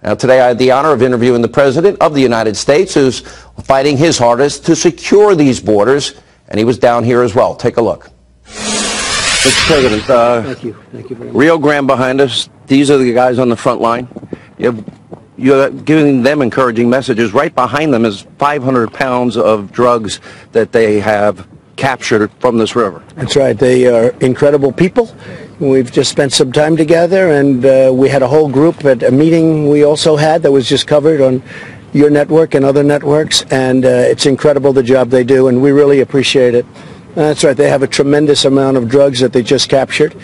Now, today I had the honor of interviewing the President of the United States, who's fighting his hardest to secure these borders, and he was down here as well. Take a look. Mr. President, Thank you very much. Rio Grande behind us. These are the guys on the front line. You're giving them encouraging messages. Right behind them is 500 pounds of drugs that they have captured from this river. That's right. They are incredible people. We've just spent some time together, and we had a whole group at a meeting we also had that was just covered on your network and other networks, and it's incredible the job they do, and we really appreciate it. That's right. They have a tremendous amount of drugs that they just captured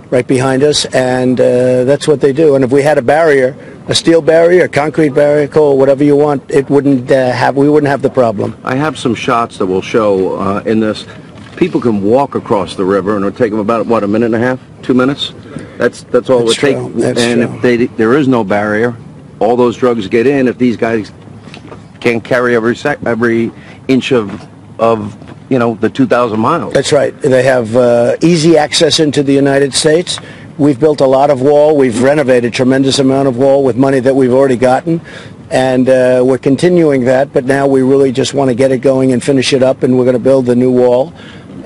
right behind us, and that's what they do. And if we had a barrier, a steel barrier, a concrete barrier, coal, whatever you want, it wouldn't we wouldn't have the problem. I have some shots that will show in this. People can walk across the river, and it'll take them about, what, a minute and a half, 2 minutes? That's all it would take. And if there is no barrier, all those drugs get in. If these guys can't carry every inch of the 2,000 miles. That's right. They have easy access into the United States. We've built a lot of wall. We've renovated a tremendous amount of wall with money that we've already gotten. And we're continuing that, but now we really just want to get it going and finish it up, and we're going to build the new wall.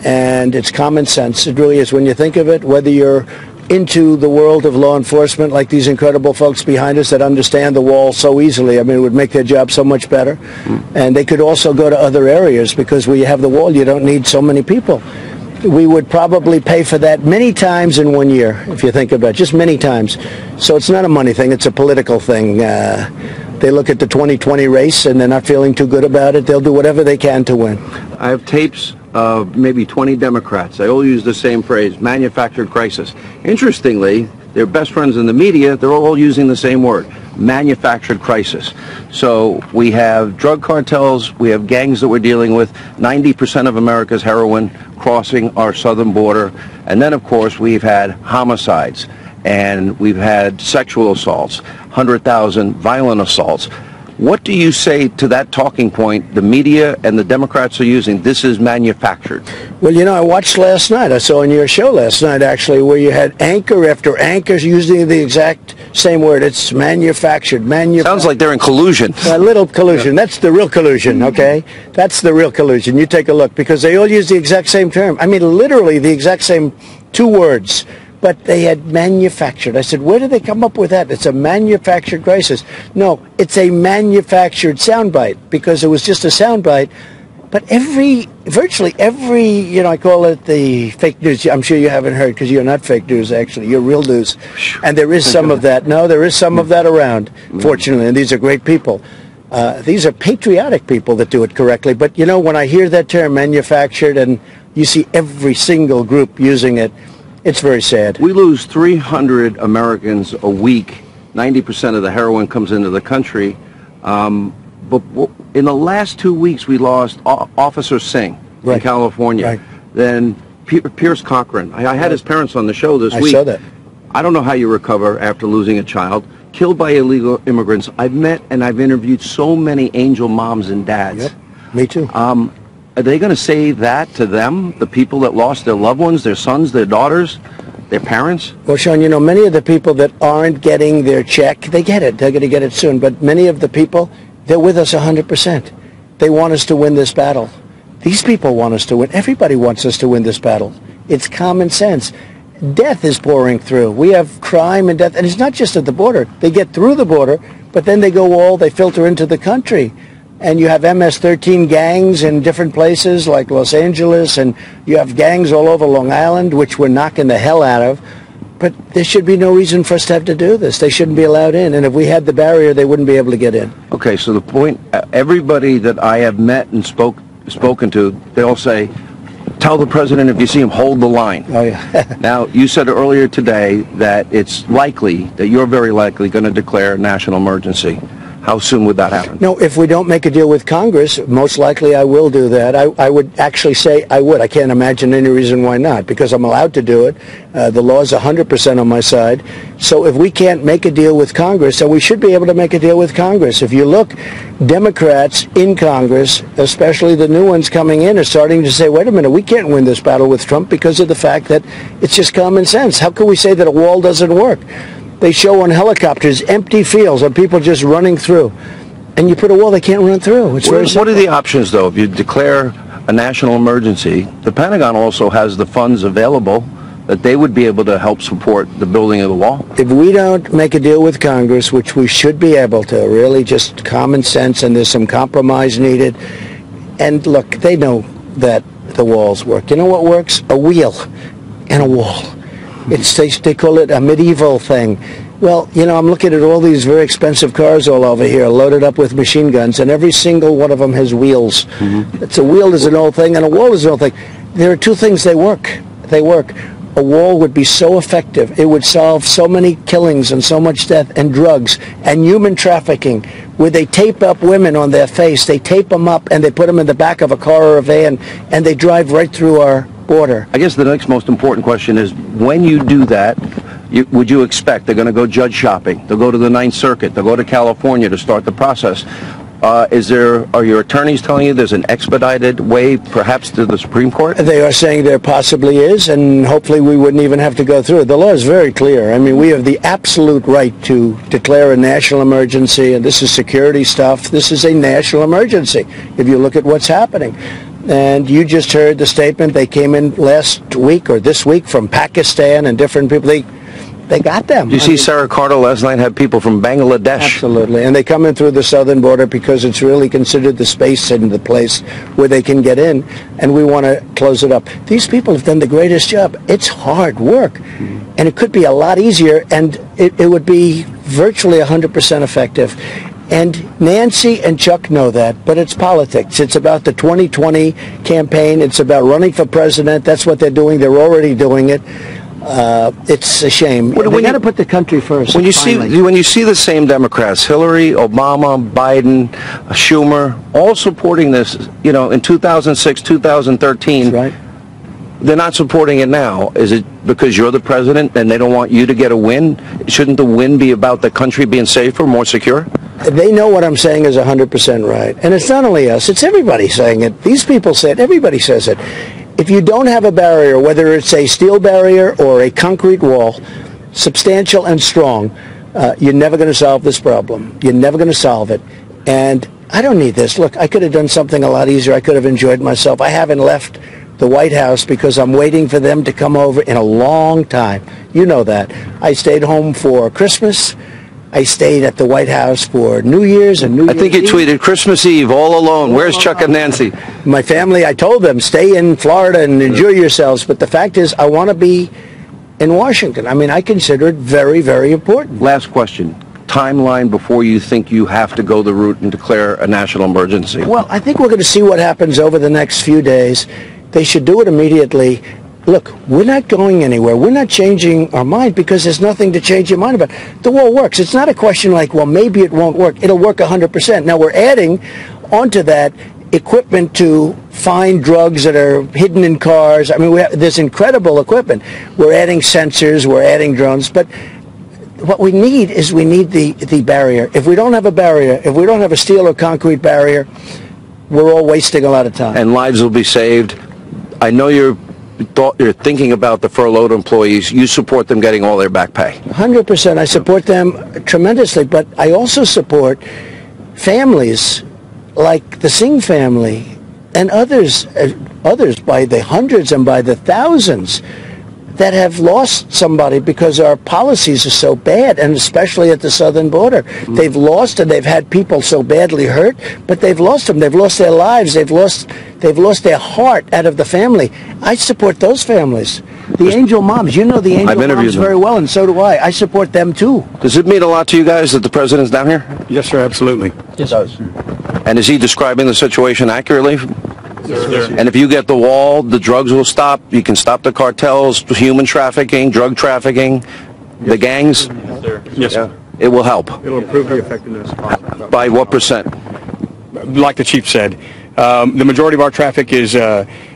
And it's common sense. It really is. When you think of it, whether you're into the world of law enforcement, like these incredible folks behind us that understand the wall so easily, I mean, it would make their job so much better. And they could also go to other areas, because where you have the wall, you don't need so many people. We would probably pay for that many times in 1 year, if you think about it, just many times. So it's not a money thing, it's a political thing. They look at the 2020 race and they're not feeling too good about it. They'll do whatever they can to win. I have tapes of maybe 20 Democrats. They all use the same phrase, manufactured crisis. Interestingly, their best friends in the media, they're all using the same word, manufactured crisis. So we have drug cartels, we have gangs that we're dealing with, 90% of America's heroin crossing our southern border, and then of course we've had homicides, and we've had sexual assaults, 100,000 violent assaults. What do you say to that talking point the media and the Democrats are using? This is manufactured. Well, you know, I watched last night. I saw on your show last night, actually, where you had anchor after anchor using the exact same word. It's manufactured. Sounds like they're in collusion. A little collusion. That's the real collusion, okay? That's the real collusion. You take a look, because they all use the exact same term. I mean, literally the exact same two words. But they had manufactured. I said, where did they come up with that? It's a manufactured crisis. No, it's a manufactured soundbite, because it was just a soundbite. But virtually every, I call it the fake news. I'm sure you haven't heard, because you're not fake news, actually. You're real news. And there is some of that. No, there is some of that around, fortunately, and these are great people. These are patriotic people that do it correctly. But, when I hear that term, manufactured, and you see every single group using it, it's very sad. We lose 300 Americans a week. 90% of the heroin comes into the country. But in the last 2 weeks, we lost Officer Singh in California. Right. Then Pierce Cochran. I had his parents on the show this week. I saw that. I don't know how you recover after losing a child. Killed by illegal immigrants. I've met and I've interviewed so many angel moms and dads. Yep, me too. Are they going to say that to them, the people that lost their loved ones, their sons, their daughters, their parents? Well, Sean, many of the people that aren't getting their check, they get it. They're going to get it soon. But many of the people, they're with us 100%. They want us to win this battle. These people want us to win. Everybody wants us to win this battle. It's common sense. Death is pouring through. We have crime and death. And it's not just at the border. They get through the border, but then they filter into the country. And you have MS-13 gangs in different places like Los Angeles, and you have gangs all over Long Island, which we're knocking the hell out of. But there should be no reason for us to have to do this. They shouldn't be allowed in. And if we had the barrier, they wouldn't be able to get in. Okay, so the point, everybody that I have met and spoken to, they all say, tell the president if you see him, hold the line. Oh, yeah. Now, you said earlier today that it's likely, that you're very likely going to declare a national emergency. How soon would that happen? No, if we don't make a deal with Congress, most likely I will do that. I would actually say I would. I can't imagine any reason why not, because I'm allowed to do it. The law is 100% on my side. So if we can't make a deal with Congress, then we should be able to make a deal with Congress. If you look, Democrats in Congress, especially the new ones coming in, are starting to say, wait a minute, we can't win this battle with Trump because of the fact that it's just common sense. How can we say that a wall doesn't work? They show on helicopters empty fields of people just running through. And you put a wall, they can't run through. It's very simple. What are the options, though? If you declare a national emergency, the Pentagon also has the funds available that they would be able to help support the building of the wall. If we don't make a deal with Congress, which we should be able to, really just common sense, and there's some compromise needed. And look, they know that the walls work. You know what works? A wheel and a wall. They call it a medieval thing. Well, you know, I'm looking at all these very expensive cars all over here, loaded up with machine guns, and every single one of them has wheels. It's a wheel is an old thing, and a wall is an old thing. There are two things they work. They work. A wall would be so effective. It would solve so many killings and so much death and drugs and human trafficking, where they tape up women on their face. They tape them up and they put them in the back of a car or a van, and they drive right through our border. I guess the next most important question is, when you do that, would you expect they're going to go judge shopping? They'll go to the Ninth Circuit. They'll go to California to start the process. Are your attorneys telling you there's an expedited way, perhaps, to the Supreme Court? They are saying there possibly is, and hopefully we wouldn't even have to go through it. The law is very clear. I mean, we have the absolute right to declare a national emergency, and this is security stuff. This is a national emergency, if you look at what's happening. And you just heard the statement. They came in last week or this week from Pakistan and different people. They got them. You see, Sarah Carter last night had people from Bangladesh. Absolutely. And they come in through the southern border because it's really considered the space and the place where they can get in, and we want to close it up. These people have done the greatest job. It's hard work, and it could be a lot easier, and it would be virtually 100% effective. And Nancy and Chuck know that, but it's politics. It's about the 2020 campaign. It's about running for president. That's what they're doing. They're already doing it. It's a shame. We got to put the country first. When you see the same Democrats, Hillary, Obama, Biden, Schumer, all supporting this, you know, in 2006, 2013, right? They're not supporting it now. Is it because you're the president and they don't want you to get a win? Shouldn't the win be about the country being safer, more secure? They know what I'm saying is 100% right. And it's not only us, it's everybody saying it. These people say it, everybody says it. If you don't have a barrier, whether it's a steel barrier or a concrete wall, substantial and strong, you're never going to solve this problem. You're never going to solve it. And I don't need this. Look, I could have done something a lot easier. I could have enjoyed myself. I haven't left the White House because I'm waiting for them to come over in a long time. You know that. I stayed home for Christmas. I stayed at the White House for New Year's and New Year's I think you tweeted Christmas Eve all alone. Where's Chuck and Nancy? My family, I told them, stay in Florida and enjoy yourselves. But the fact is, I want to be in Washington. I mean, I consider it very, very important. Last question. Timeline before you think you have to go the route and declare a national emergency? Well, I think we're going to see what happens over the next few days. They should do it immediately. Look, we're not going anywhere. We're not changing our mind because there's nothing to change your mind about. The wall works. It's not a question like, well, maybe it won't work. It'll work 100%. Now, we're adding onto that equipment to find drugs that are hidden in cars. I mean, there's incredible equipment. We're adding sensors. We're adding drones. But what we need is the barrier. If we don't have a barrier, if we don't have a steel or concrete barrier, we're all wasting a lot of time. And lives will be saved. I know you're thinking about the furloughed employees. You support them getting all their back pay. 100%. I support them tremendously, but I also support families like the Singh family and others by the hundreds and by the thousands that have lost somebody because our policies are so bad, and especially at the southern border. They've lost, and they've had people so badly hurt, but they've lost them. They've lost their lives. They've lost their heart out of the family. I support those families. The angel moms, you know the angel moms very well, and so do I. I support them too. Does it mean a lot to you guys that the president's down here? Yes, sir, absolutely. Yes, it does. And is he describing the situation accurately? Yes. And if you get the wall, the drugs will stop. You can stop the cartels, human trafficking, drug trafficking, the gangs. Yes, sir. Yes, sir. It will help. It'll improve the effectiveness. By what percent? Like the chief said, the majority of our traffic is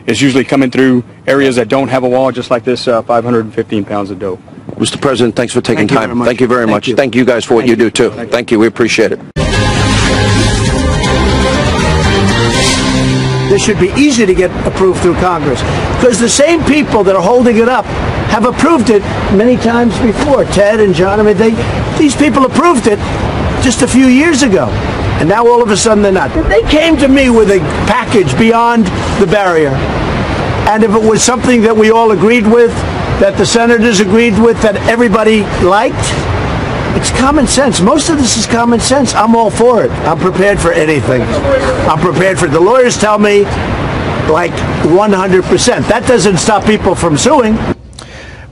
usually coming through areas that don't have a wall, just like this 515 pounds of dope. Mr. President, thanks for taking time. Thank you very much. Thank you guys for what you do, too. Thank you. We appreciate it. This should be easy to get approved through Congress because the same people that are holding it up have approved it many times before. Ted and John, I mean, these people approved it just a few years ago. And now all of a sudden they're not. They came to me with a package beyond the barrier. And if it was something that we all agreed with, that the senators agreed with, that everybody liked, it's common sense. Most of this is common sense. I'm all for it. I'm prepared for anything. I'm prepared for it. The lawyers tell me, like, 100%. That doesn't stop people from suing.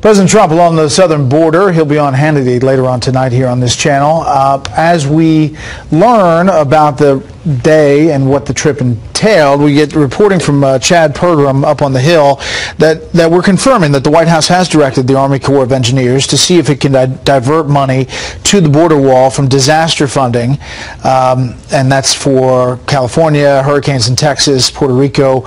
President Trump along the southern border. He'll be on Hannity later on tonight here on this channel. As we learn about the day and what the trip entailed, we get reporting from Chad Pergram up on the Hill that we're confirming that the White House has directed the Army Corps of Engineers to see if it can divert money to the border wall from disaster funding, and that's for California, hurricanes in Texas, Puerto Rico,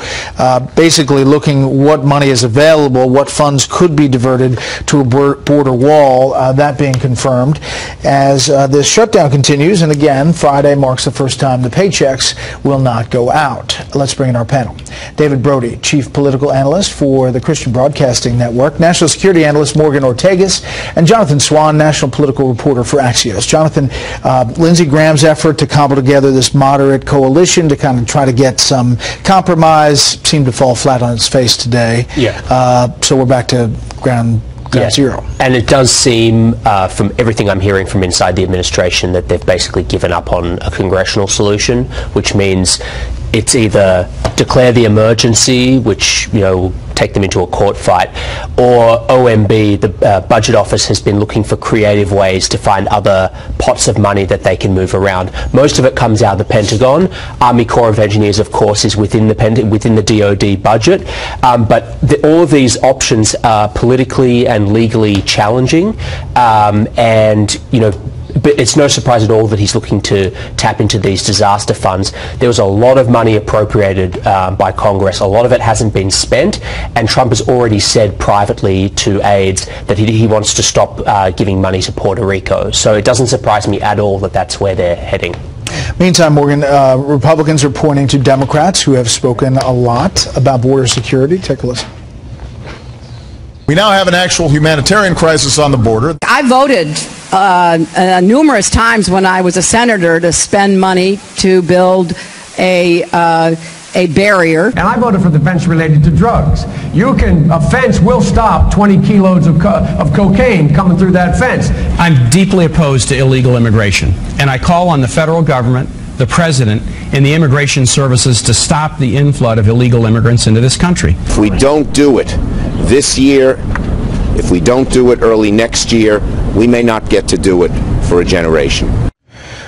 basically looking what money is available, what funds could be diverted to a border wall, that being confirmed as this shutdown continues. And again, Friday marks the first time the paychecks will not go out. Let's bring in our panel. David Brody, Chief Political Analyst for the Christian Broadcasting Network, National Security Analyst Morgan Ortegas, and Jonathan Swan, National Political Reporter for Axios. Jonathan, Lindsey Graham's effort to cobble together this moderate coalition to kind of try to get some compromise seemed to fall flat on its face today. Yeah. So we're back to ground zero. And it does seem, from everything I'm hearing from inside the administration, that they've basically given up on a congressional solution, which means it's either declare the emergency, which, you know, take them into a court fight, or OMB, the budget office, has been looking for creative ways to find other pots of money that they can move around. Most of it comes out of the Pentagon. Army Corps of Engineers, of course, is within the DoD budget, but all of these options are politically and legally challenging, and, you know, but it's no surprise at all that he's looking to tap into these disaster funds. There was a lot of money appropriated by Congress. A lot of it hasn't been spent, and Trump has already said privately to aides that he wants to stop giving money to Puerto Rico. So it doesn't surprise me at all that that's where they're heading. Meantime, Morgan, Republicans are pointing to Democrats who have spoken a lot about border security. Take a listen. We now have an actual humanitarian crisis on the border. I voted numerous times when I was a senator to spend money to build a barrier. And I voted for the fence related to drugs. A fence will stop 20 kilos of cocaine coming through that fence. I'm deeply opposed to illegal immigration, and I call on the federal government, the president, and the immigration services to stop the inflood of illegal immigrants into this country. If we don't do it this year, if we don't do it early next year, we may not get to do it for a generation.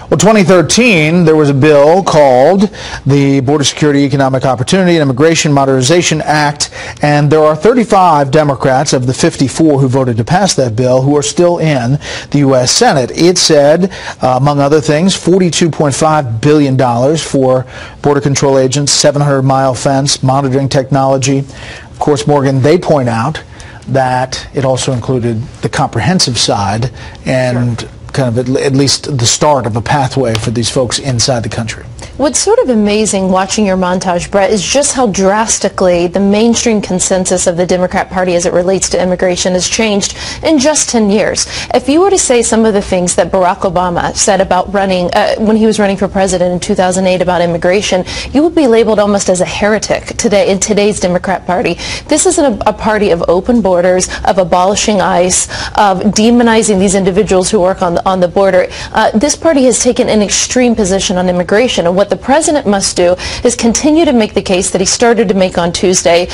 Well, 2013, there was a bill called the Border Security, Economic Opportunity, and Immigration Modernization Act, and there are 35 Democrats of the 54 who voted to pass that bill who are still in the U.S. Senate. It said, among other things, $42.5 billion for border control agents, 700-mile fence, monitoring technology. Of course, Morgan, they point out that it also included the comprehensive side and kind of at least the start of a pathway for these folks inside the country. What's sort of amazing watching your montage, Brett, is just how drastically the mainstream consensus of the Democrat Party as it relates to immigration has changed in just 10 years. If you were to say some of the things that Barack Obama said about running, when he was running for president in 2008 about immigration, you would be labeled almost as a heretic today in today's Democrat Party. This is a party of open borders, of abolishing ICE, of demonizing these individuals who work on the border. This party has taken an extreme position on immigration, and what the president must do is continue to make the case that he started to make on Tuesday,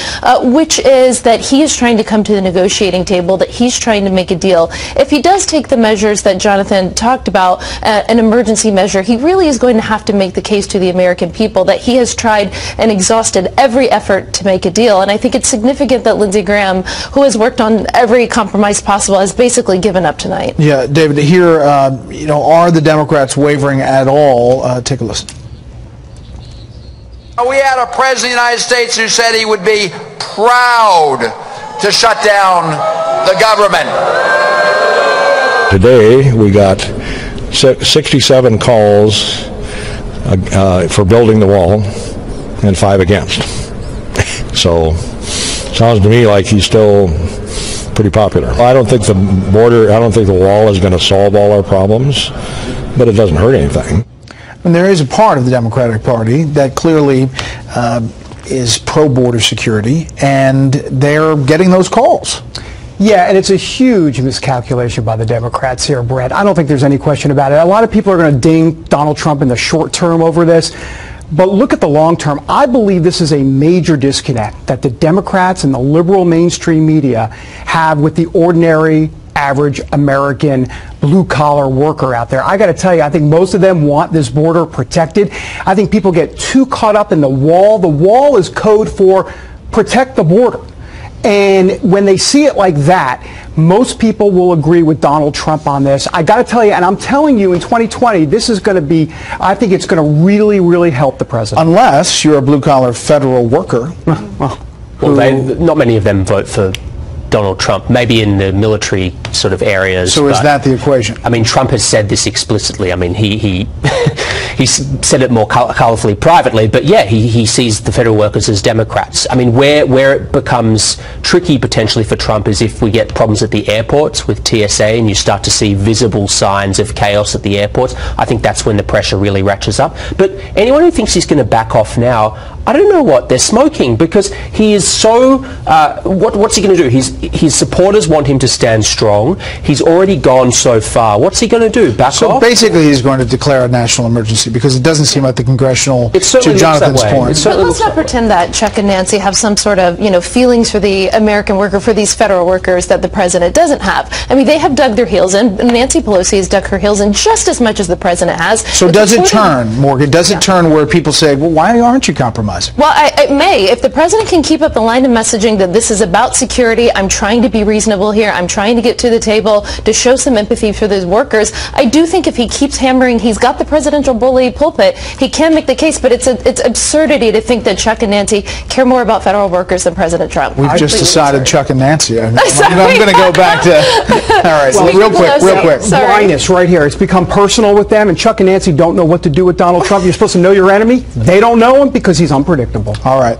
which is that he is trying to come to the negotiating table, that he's trying to make a deal. If he does take the measures that Jonathan talked about, an emergency measure, he really is going to have to make the case to the American people that he has tried and exhausted every effort to make a deal. And I think it's significant that Lindsey Graham, who has worked on every compromise possible, has basically given up tonight. Yeah, David, here, are the Democrats wavering at all? Take a listen. We had a president of the United States who said he would be proud to shut down the government. Today we got 67 calls for building the wall and 5 against. So sounds to me like he's still pretty popular. I don't think the wall is going to solve all our problems, but it doesn't hurt anything. And there is a part of the Democratic Party that clearly is pro-border security, and they're getting those calls. Yeah, and it's a huge miscalculation by the Democrats here, Brett. I don't think there's any question about it. A lot of people are going to ding Donald Trump in the short term over this, but look at the long term. I believe this is a major disconnect that the Democrats and the liberal mainstream media have with the ordinary, average American blue-collar worker out there. I got to tell you, I think most of them want this border protected. I think people get too caught up in the wall. The wall is code for protect the border. And when they see it like that, most people will agree with Donald Trump on this. I got to tell you, and I'm telling you, in 2020, this is going to be, I think it's going to really, really help the president. Unless you're a blue-collar federal worker. Well, not many of them vote for Donald Trump, maybe in the military sort of areas. So is that the equation? I mean, Trump has said this explicitly. I mean, he said it more colorfully privately, but yeah, he sees the federal workers as Democrats. I mean, where it becomes tricky potentially for Trump is if we get problems at the airports with TSA and you start to see visible signs of chaos at the airports. I think that's when the pressure really ratchets up. But anyone who thinks he's going to back off now, I don't know what they're smoking, because he is so, what's he going to do? His supporters want him to stand strong. He's already gone so far. What's he going to do? Back off? So basically he's going to declare a national emergency, because it doesn't seem like the congressional, to Jonathan's point. But let's not pretend that Chuck and Nancy have some sort of, feelings for the American worker, for these federal workers that the president doesn't have. I mean, they have dug their heels in. Nancy Pelosi has dug her heels in just as much as the president has. So does it turn, Morgan? Does it turn where people say, well, why aren't you compromising? Well, it may. If the president can keep up the line of messaging that this is about security, I'm trying to be reasonable here, I'm trying to get to the table to show some empathy for those workers, I do think if he keeps hammering, he's got the presidential bully pulpit, he can make the case, but it's absurdity to think that Chuck and Nancy care more about federal workers than President Trump. We've just decided Chuck and Nancy. I'm going to go back to... All right, well, real quick. Blindness right here. It's become personal with them, and Chuck and Nancy don't know what to do with Donald Trump. You're supposed to know your enemy. They don't know him because he's unpredictable. All right.